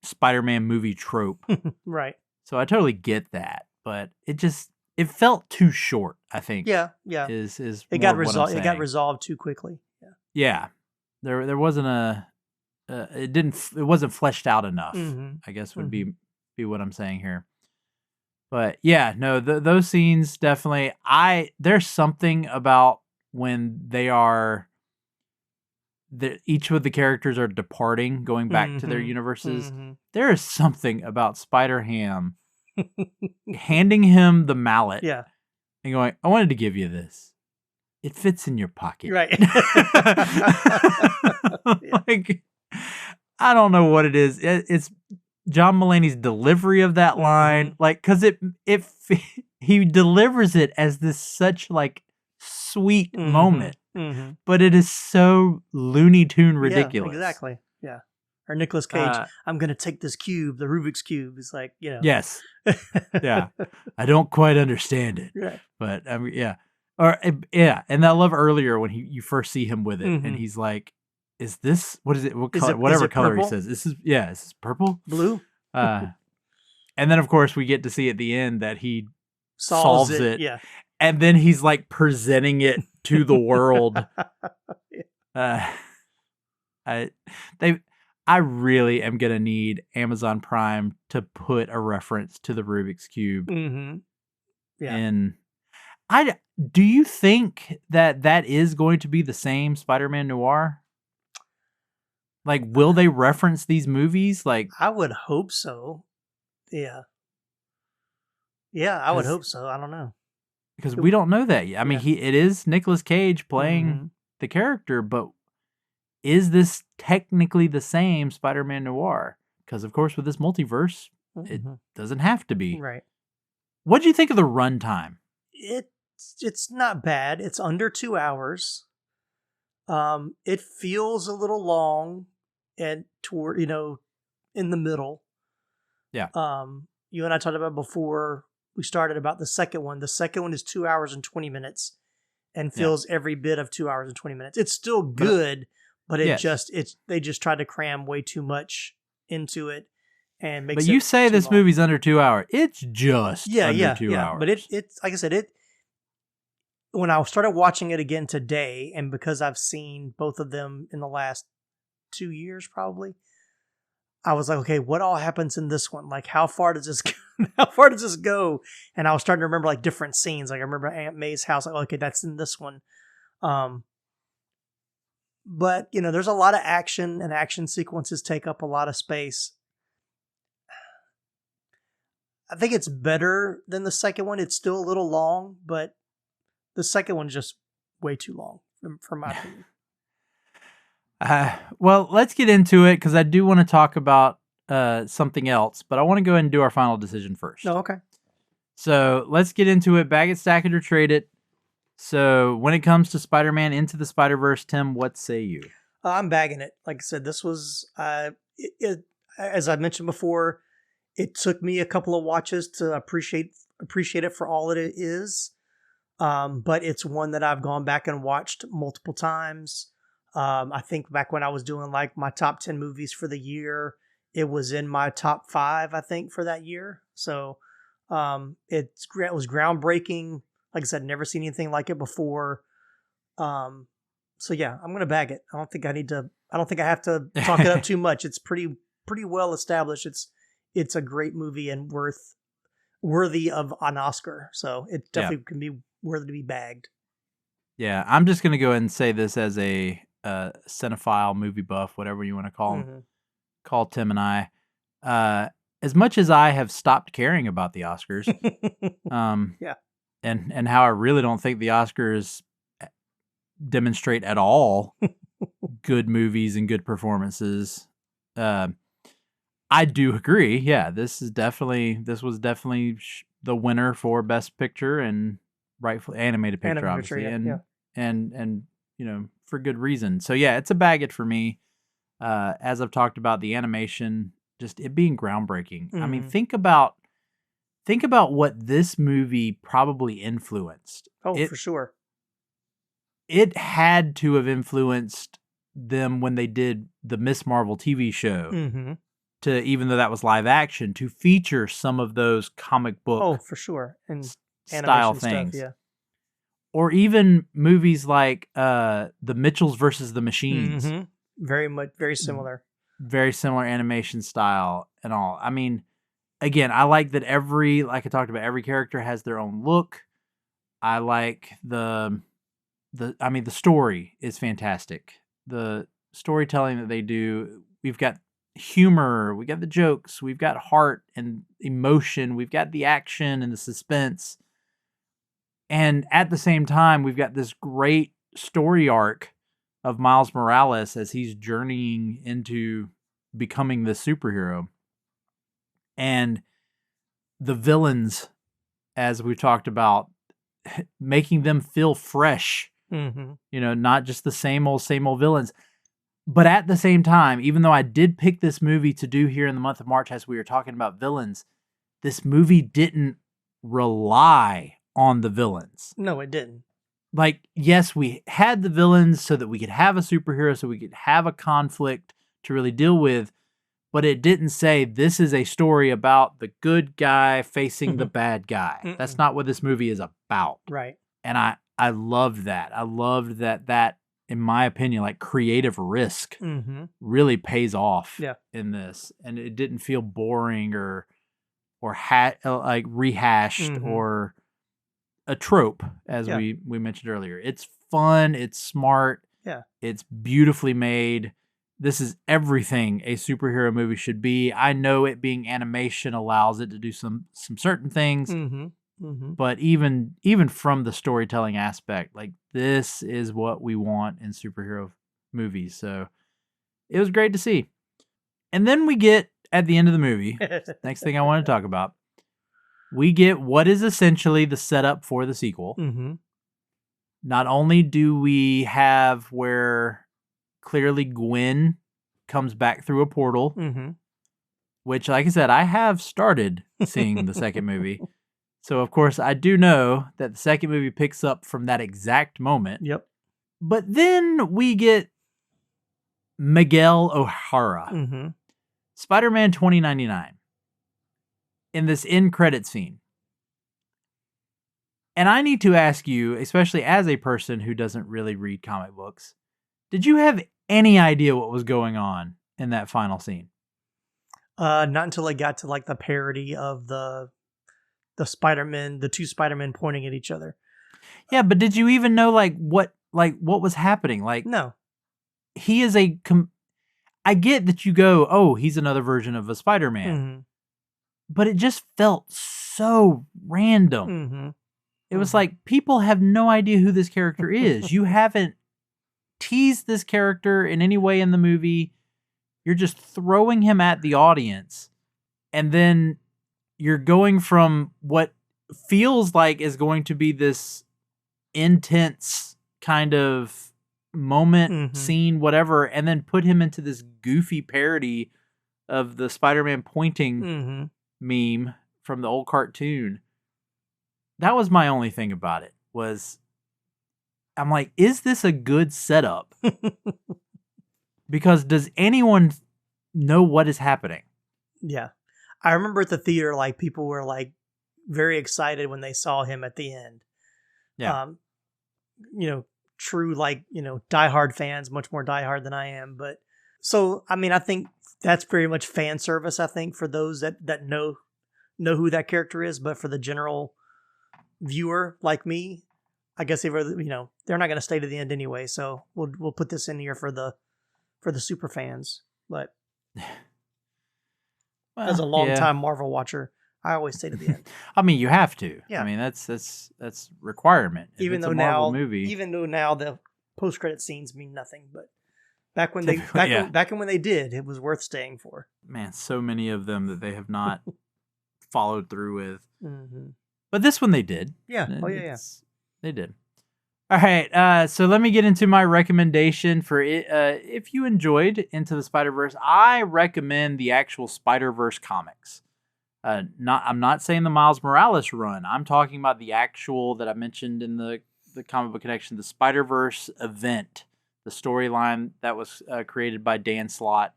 Spider-Man movie trope. Right. So I totally get that, but it felt too short, I think. Yeah. Is it got resolved? It got resolved too quickly. Yeah. Yeah. There wasn't it wasn't fleshed out enough. I guess would be what I'm saying here. But yeah, no, those scenes definitely. There's something about when they are. Each of the characters are departing, going back to their universes. There is something about Spider-Ham handing him the mallet and going, I wanted to give you this. It fits in your pocket. Right. Like, I don't know what it is. It's John Mulaney's delivery of that line. Like, because he delivers it as this such like sweet moment. But it is so Looney Tune ridiculous. Yeah, exactly. Yeah. Or Nicolas Cage, I'm going to take this cube, the Rubik's Cube. It's like, Yes. Yeah. I don't quite understand it. Right. But, yeah. Or, yeah. And I love earlier when you first see him with it, and he's like, is this, what is it? What Is color? it- Whatever is it color he purple? says. This is purple. Blue And then of course we get to see at the end that he solves it. Yeah. And then he's like presenting it to the world. I really am gonna need Amazon Prime to put a reference to the Rubik's Cube. Mm-hmm. Yeah. And do you think that is going to be the same Spider-Man Noir? Like, will they reference these movies? Like, I would hope so. Yeah. Yeah, I would hope so. I don't know. Because we don't know that yet. I mean, it is Nicolas Cage playing the character, but is this technically the same Spider-Man Noir? Because, of course, with this multiverse, it doesn't have to be. Right. What do you think of the runtime? It's not bad. It's under 2 hours. It feels a little long and toward, in the middle. Yeah. You and I talked about before we started about the second one. The second one is 2 hours and 20 minutes and feels every bit of 2 hours and 20 minutes. It's still good, but they just tried to cram way too much into it and makes But you say this long. movie's under 2 hours. It's just under 2 hours. But it's like I said, when I started watching it again today, and because I've seen both of them in the last 2 years probably, I was like, okay, what all happens in this one? Like, how far does this go? And I was starting to remember like different scenes. Like I remember Aunt May's house. Like, okay, that's in this one. But there's a lot of action, and action sequences take up a lot of space. I think it's better than the second one. It's still a little long, but the second one's just way too long, from my opinion. Well, let's get into it because I do want to talk about something else, but I want to go ahead and do our final decision first. Oh, okay. So let's get into it. Bag it, stack it, or trade it. So when it comes to Spider-Man Into the Spider-Verse, Tim, what say you? I'm bagging it. Like I said, this was, as I mentioned before, it took me a couple of watches to appreciate it for all it is. But it's one that I've gone back and watched multiple times. I think back when I was doing like my top 10 movies for the year, it was in my top 5, I think, for that year. So it was groundbreaking. Like I said, never seen anything like it before. So yeah, I'm gonna bag it. I don't think I have to talk it up too much. It's pretty well established. It's a great movie and worthy of an Oscar. So it definitely can be worthy to be bagged. Yeah, I'm just gonna go ahead and say this as a cinephile, movie buff, whatever you want to call him. Call Tim and I. As much as I have stopped caring about the Oscars, and how I really don't think the Oscars demonstrate at all good movies and good performances. I do agree. Yeah, this was definitely the winner for Best Picture and rightfully animated picture, obviously, and for good reason. So yeah, it's a bag it for me. As I've talked about, the animation, just it being groundbreaking. I mean, think about what this movie probably influenced. Oh, for sure. It had to have influenced them when they did the Miss Marvel TV show. To, even though that was live action, to feature some of those comic book, oh, for sure, and style things, stuff, or even movies like The Mitchells versus the Machines. Very similar, very similar animation style and all. I mean, again, I like that like I talked about, every character has their own look. I like the story is fantastic. The storytelling that they do, we've got humor, we got the jokes, we've got heart and emotion, we've got the action and the suspense, and at the same time we've got this great story arc of Miles Morales as he's journeying into becoming the superhero, and the villains, as we talked about, making them feel fresh, not just the same old villains. But at the same time, even though I did pick this movie to do here in the month of March as we were talking about villains, this movie didn't rely on the villains. No, it didn't. like, yes, we had the villains so that we could have a superhero, so we could have a conflict to really deal with, but it didn't say this is a story about the good guy facing the bad guy. That's not what this movie is about. Right. And I loved that. I loved that, in my opinion, like creative risk really pays off in this. And it didn't feel boring or like rehashed or a trope, as we mentioned earlier. It's fun. It's smart. Yeah. It's beautifully made. This is everything a superhero movie should be. I know it being animation allows it to do some certain things, but even from the storytelling aspect, like this is what we want in superhero movies. So it was great to see. And then we get at the end of the movie, next thing I want to talk about, we get what is essentially the setup for the sequel. Not only do we have where clearly Gwen comes back through a portal, which, like I said, I have started seeing the second movie. So, of course, I do know that the second movie picks up from that exact moment. Yep. But then we get Miguel O'Hara, Spider-Man 2099, in this end credit scene. And I need to ask you, especially as a person who doesn't really read comic books, did you have any idea what was going on in that final scene? Not until I got to like the parody of the Spider-Man, the two Spider-Men pointing at each other. Yeah, but did you even know what was happening? Like, no, he is I get that you go, oh, he's another version of a Spider-Man, but it just felt so random. It was like, people have no idea who this character is. You haven't teased this character in any way in the movie. You're just throwing him at the audience, and then you're going from what feels like is going to be this intense kind of moment, scene, whatever, and then put him into this goofy parody of the Spider-Man pointing meme from the old cartoon. That was my only thing about it, was I'm like, is this a good setup? Because does anyone know what is happening? Yeah. I remember at the theater, like, people were like very excited when they saw him at the end. Yeah. True, like, diehard fans, much more diehard than I am. But so, I mean, I think that's very much fan service, I think, for those that know who that character is. But for the general viewer like me, I guess they're not going to stay to the end anyway. So we'll put this in here for the super fans. But as a long-time Marvel watcher, I always stay to the end. I mean, you have to. Yeah. I mean, that's requirement. If even it's though a Marvel movie, even though now the post-credit scenes mean nothing, but back when when they did, it was worth staying for. Man, so many of them that they have not followed through with. But this one they did. Yeah. Oh yeah. They did. All right. So let me get into my recommendation for it. If you enjoyed Into the Spider-Verse, I recommend the actual Spider-Verse comics. I'm not saying the Miles Morales run. I'm talking about the actual that I mentioned in the Comic Book Connection, the Spider-Verse event, the storyline that was created by Dan Slott.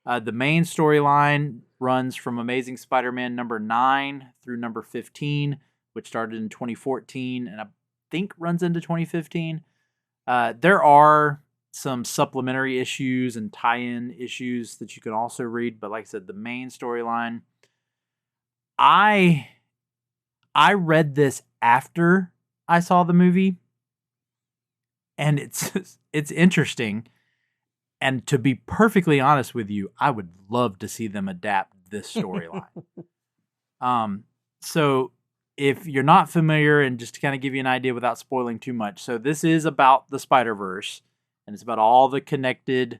The main storyline runs from Amazing Spider-Man number 9 through number 15, which started in 2014 and I think runs into 2015. There are some supplementary issues and tie-in issues that you can also read, but like I said, the main storyline, I read this after I saw the movie, and it's interesting. And to be perfectly honest with you, I would love to see them adapt this storyline. So if you're not familiar, and just to kind of give you an idea without spoiling too much, so this is about the Spider-Verse, and it's about all the connected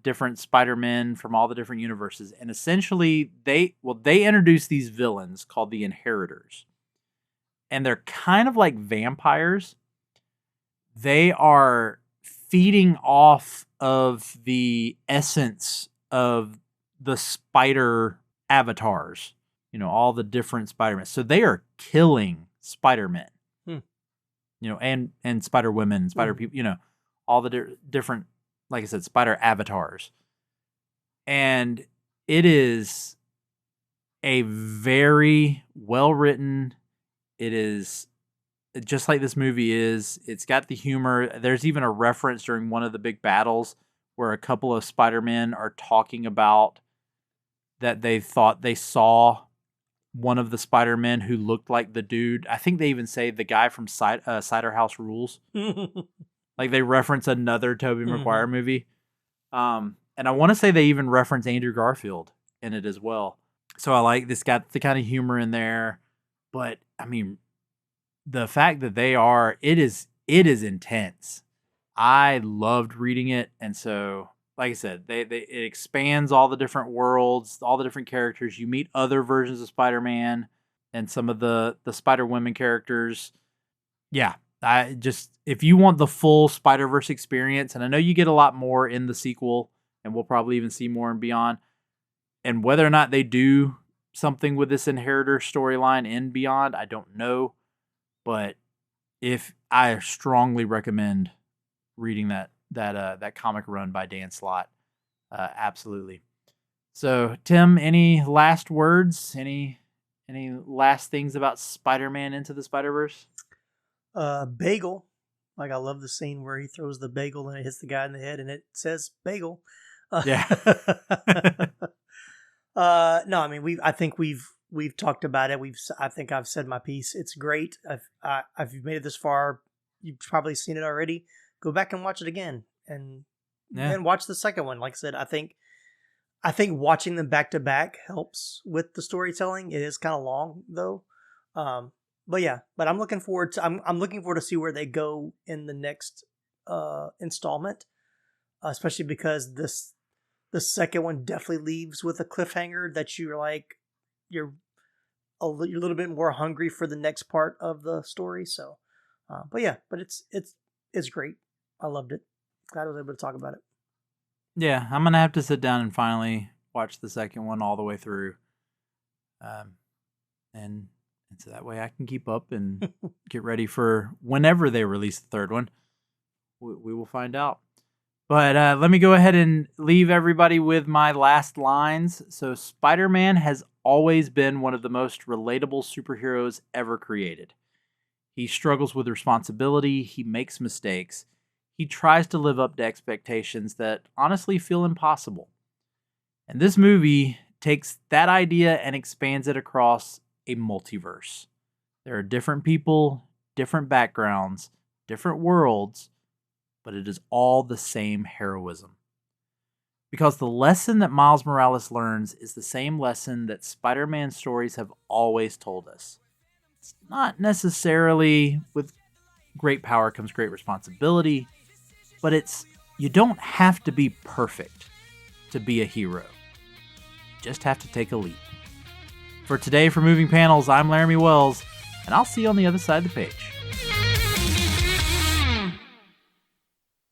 different Spider-Men from all the different universes. And essentially, they introduce these villains called the Inheritors. And they're kind of like vampires. They are feeding off of the essence of the spider avatars. All the different Spider-Men. So they are killing Spider-Men. and Spider Women, Spider People, all the different, like I said, Spider avatars. And it is a very well written. It is just like this movie is. It's got the humor. There's even a reference during one of the big battles where a couple of Spider-Men are talking about that they thought they saw one of the Spider-Men who looked like the dude. I think they even say the guy from Cider House Rules. Like they reference another Tobey Maguire movie. And I want to say they even reference Andrew Garfield in it as well. So I like this, got the kind of humor in there. But I mean, the fact that it is intense. I loved reading it. And so, like I said, it expands all the different worlds, all the different characters. You meet other versions of Spider-Man and some of the Spider-Women characters. Yeah, if you want the full Spider-Verse experience, and I know you get a lot more in the sequel, and we'll probably even see more and beyond. And whether or not they do something with this Inheritor storyline in Beyond, I don't know. But I strongly recommend reading that comic run by Dan Slott. Absolutely. So, Tim, any last words? Any last things about Spider-Man Into the Spider-Verse? Bagel. Like, I love the scene where he throws the bagel and it hits the guy in the head and it says bagel. Yeah. No, I mean, I think we've talked about it. I think I've said my piece. It's great. If you've made it this far, you've probably seen it already. Go back and watch it again, and watch the second one. Like I said, I think watching them back to back helps with the storytelling. It is kind of long though, but I'm looking forward to see where they go in the next installment, especially because the second one definitely leaves with a cliffhanger that you're a little bit more hungry for the next part of the story. So, but it's great. I loved it. Glad I was able to talk about it. Yeah, I'm gonna have to sit down and finally watch the second one all the way through, and so that way I can keep up and get ready for whenever they release the third one. We will find out. But let me go ahead and leave everybody with my last lines. So Spider-Man has always been one of the most relatable superheroes ever created. He struggles with responsibility. He makes mistakes. He tries to live up to expectations that honestly feel impossible. And this movie takes that idea and expands it across a multiverse. There are different people, different backgrounds, different worlds, but it is all the same heroism. Because the lesson that Miles Morales learns is the same lesson that Spider-Man stories have always told us. It's not necessarily with great power comes great responsibility, but you don't have to be perfect to be a hero. You just have to take a leap. For today, for Moving Panels, I'm Laramy Wells, and I'll see you on the other side of the page.